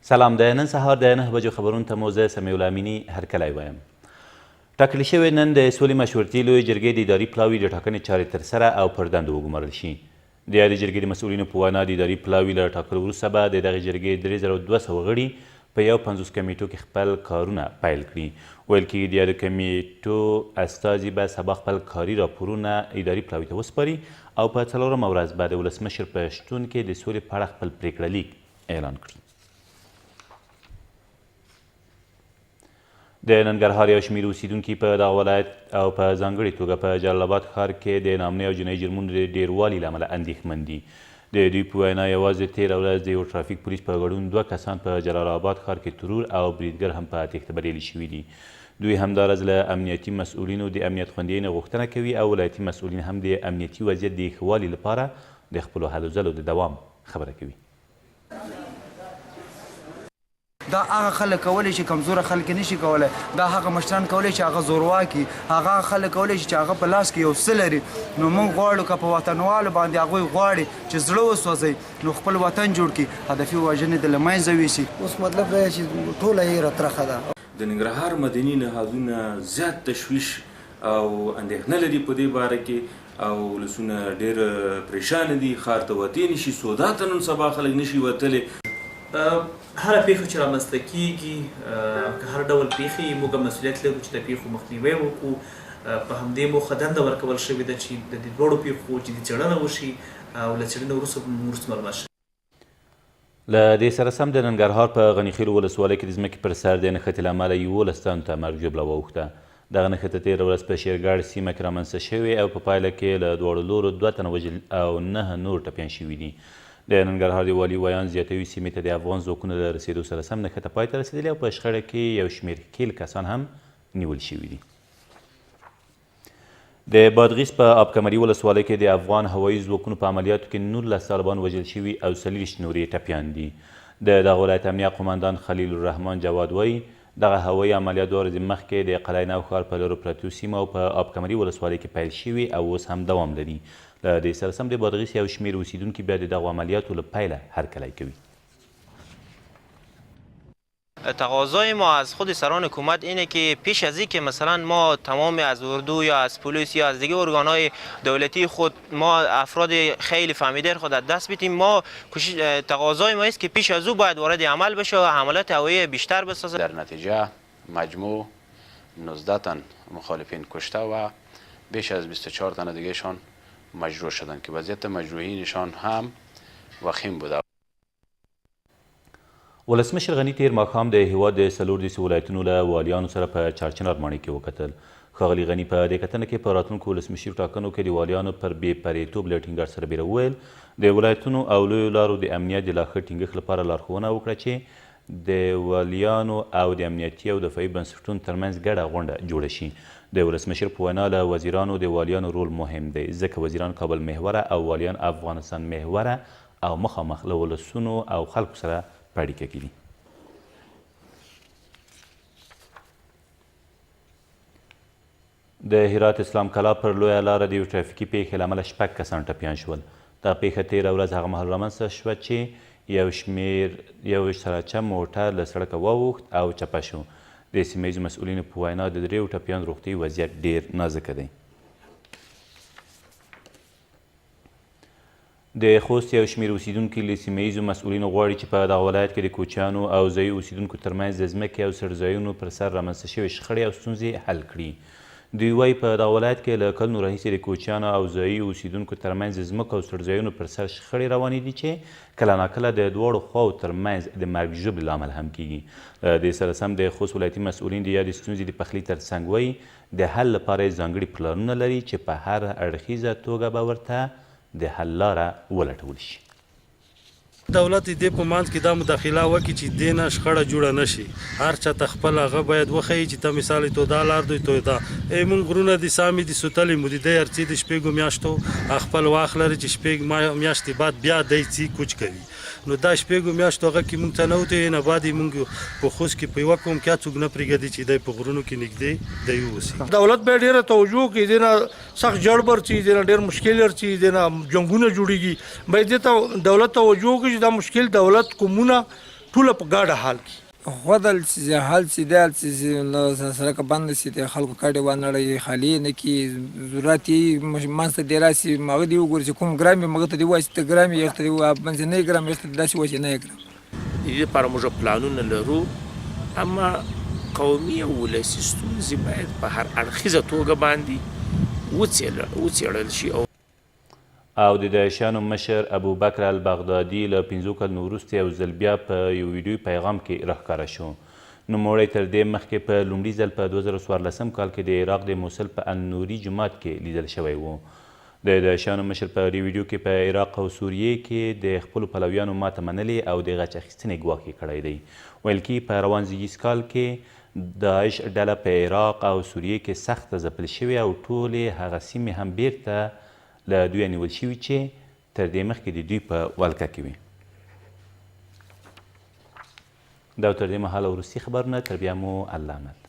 سلام، د نن سهار د 9 بجو خبرونو ته مو زه سمیع الله امیني هرکلی وایم. ټاکل شوې نن د سولې مشورتي لویې جرګې د اداري پلاوي د ټاکنې چارې ترسره او پر دندو وګمارل شي. د یادې جرګې د مسؤلینو په وینا د اداري پلاوي له ټاکلو وروسته به د دغې جرګې 3200 غړي په یو 50 کمیټو کې خپل کارونه پیل کړي. ویل کېږي د یادو کمیټو استازي به سبا خپل کاري راپورونه اداري پلاوي ته وسپاري او په 4مه ورځ به د ولسمشر په شتون کې د سولې په اړه خپل پرېکړه لیک اعلان کړي. د ننګرهار یو شمېر اوسیدونکي په دغه ولایت او په ځانګړې توګه په جلال آباد ښار کې د نامنۍ او جنایي جرمونو د ډېروالي له امله اندېښمن دي. د دوی په وینا یوازې تېره ورځ د یو ټرافیک پولیس په ګډون 2 کسان په جلال آباد ښار کې ترور او بریدګر هم په تېښته بریالي شوي دي. دوی همداراز له امنیتي مسؤلینو د امنیت خوندیینې غوښتنه کوي او ولایتي مسؤلین هم د امنیتي وضعیت د ښه والي لپاره د خپلو هلو ځلو د دوام خبره کوي. دا هغه خلک کولی چې کمزوره خلک نشي کولی، دا هغه مشران کولی چې هغه زورواکي، هغه خلک کولی چې هغه په لاس کې یو څه لري. نو موږ غواړو که په وطنوالو باندې هغوی غواړي چې زړه وسوځوي نو خپل وطن جوړ کړي، هدفي وژنې د له منځه یوسي. اوس مطلب دا چې ټوله هیره ترخه ده. د ننګرهار مدني نهادونه زیات تشویش او اندېښنه لري په دې باره کې او ولسونه ډېر پریشانه دي، ښار ته وتې نشي، سودا ته نن سبا خلک نشي وتلی. هره پیښه چې رامنځته کیږي که هر ډول پیښې موږ مسؤلیت لرو چې د پیښو مخنیوی وکړو. په همدې موخه دنده ورکول شوې ده چې د دې دواړو پیښو جدي څېړنه وشي او له څېړنې وروسته معلومات شي. له دې سره سم د ننګرهار په غنیخیلو ولسوالۍ کې د ځمکې پر سر د نښتې له امله 11 تنو ته مرګ ژوبله واوښته. دغه نښته تېره ورځ په شیرګاړ سیمه کې رامنځته شوې او په پایله کې له دواړو لورو 2 تنه وژل او 9 نور ټپیان شوي دي. د ننګرهار د والي ویان زیاتوي سیمې ته د افغان ځواکونو له رسېدو سره سم نښته پای ته رسېدلې او په شخړه کې یو شمېر ښکېل کسان هم نیول شوي دي. د بادغیس په آبکمري ولسوالۍ کې د افغان هوایي ځواکونو په عملیاتو کې 19 طالبان وژل شوي او 40 نور یې ټپیان دي. د دغه ولایت امنیه قماندان خلیل الرحمن جواد وایي دغه هوایي عملیات 2 ورځې مخکې د قلعه نو ښار په لرو پرتو سیمو او په آبکمري ولسوالۍ کې پیل شوي او اوس هم دوام لري. له دې سره سم د بادغیس یو شمېر اوسیدونکي بیا د دغو عملیاتو له پیله هرکلی کوي. تقاضای ما از خود سران حکومت اینه که پیش از این که مثلا ما تمام از اردو یا از پلیس یا از دیگه ارگانهای دولتی خود ما افراد خیلی فهمیده خود از دست بدیم، ما تقاضای ما است که پیش از او باید وارد عمل بشه و حملات هوایی بیشتر بسازه. در نتیجه مجموع 19 تن مخالفین کشته و بیش از 24 تن دیگهشان مجروح شدند که وضعیت مجروحینشان هم وخیم بوده. ولسمشر غني تېر ماښام د هېواد د 14 ولایتونو له والیانو سره په چارچنار ماڼۍ کې وکتل. ښاغلي غني په دې کتنه کې په راتلونکو ولسمشري ټاکنو کې د والیانو پر بې پرېتوب له ټینګار سره بیره وویل د ولایتونو او لویو لارو د امنیت د لا ښه ټینګښت لپاره لارښوونه وکړه چې د والیانو او د امنیتي او دفاعي بنسټونو ترمنځ ګډه غونډه جوړه شي. د ولسمشر په وینا له وزیرانو د والیانو رول مهم دی ځکه وزیران کابل محوره او والیان افغانستان محوره او مخامخ له ولسونو او خلکو سره په اړیکه کې دي. د هرات اسلام کلا پر لویه لاره د یو ټرافیکي پیښې له امله 6 کسان ټپیان شول. دا پیښه تېره ورځ هغه مهال رامنځته شوه چې یو سراچه موټر له سړکه واوښت او چپه شو. د سیمه ییزو مسؤلینو په وینا د 3 ټپیانو روغتیایي وضعیت ډېر نازکه دی. د خوست یو شمېر اوسیدونکي له سیمه ییزو مسؤلینو غواړي چې په دغه ولایت کې د کوچیانو او ځایي اوسیدونکو ترمنځ د ځمکې او څړځایونو پر سر رامنځته شوې شخړې او ستونزې حل کړي. دوی وایي په دغه ولایت کې له کلونو راهیسې د کوچیانو او ځایي اوسیدونکو ترمنځ د ځمکو او څړځایونو پر سر شخړې روانې دي چې کله ناکله د دواړو خواو ترمنځ د مرګ ژوبلې له امله هم کیږي. له دې سره سم د خوست ولایتي مسؤلین د یادې ستونزې د پخلي تر څنګ وایي د حل لپاره یې ځانګړي پلانونه لري چې په هر اړخیزه توګه به ورته د حل لاره ولټول شي. دولت دې په منځ کې دا مداخله وکړي چې دې نه شخړه جوړه نه شي. هر چا ته خپل هغه باید وښیي چې ته مثال تو دا لار دوی تو دا مونږ غرونه د سامي د سوتلې مو د ارڅې د شپږو میاشتو خپل واخ لري چې شپږ میاشتې بعد بیا دی څي کوچ کوي. نو دا شپږو میاشتو هغه کې مونږ ته نه وته نه بعد مونږ په خوست کې په یو کوم کې څوک نه پرېږدي چې د په غرونو کې نږدې دی اوسي. دولت به ډیره توجه کوي دې نه سخت جړبر چی دې نه ډیر مشکل ورچی دې نه جنگونه جوړیږي به دې ته دولت توجه کوي دا مشکل دولت کومونه ټوله په ګاډه حال کې خودل چې حال چې دی چې نو سړک بند شي د خلکو کاډې وانړی خالي نه کی ضرورت یې منځ ته راسي مغه دی وګوري چې کوم ګرام مغه ته دی وایي ته ګرام یې ته دی منځ نه ګرام یې ته داسې وایي نه ګرام دې لپاره موږ پلانونه لرو اما قومي او ولسي ستونزې باید په هر اړخیزه توګه باندې وڅېړل شي او د داعشیانو مشر ابوبکر البغدادي له 5 کلونو وروسته یو ځل بیا په یو ویډیوي پیغام کې راښکاره شو. نوموړی تر دې مخکې په لومړي ځل په 2014 کال کې د عراق د موصل په النوري جومات کې لیدل شوی و. د داعشیانو مشر په دې ویډیو کې په عراق او سوریې کې د خپلو پلویانو ماته منلې او د غچ اخیستنې ګواښ یې کړی دی. ویل کېږي په روان زیږیز کال کې داعش ډله په عراق او سوریې کې سخته ځپل شوې او ټولې هغه سیمې هم بیرته له دوی نیول شوي چې تر دې مخکې د دوی په ولکه کې وي. دا تر دې مهاله وروستي خبرونه، تر بیا مو الله امد.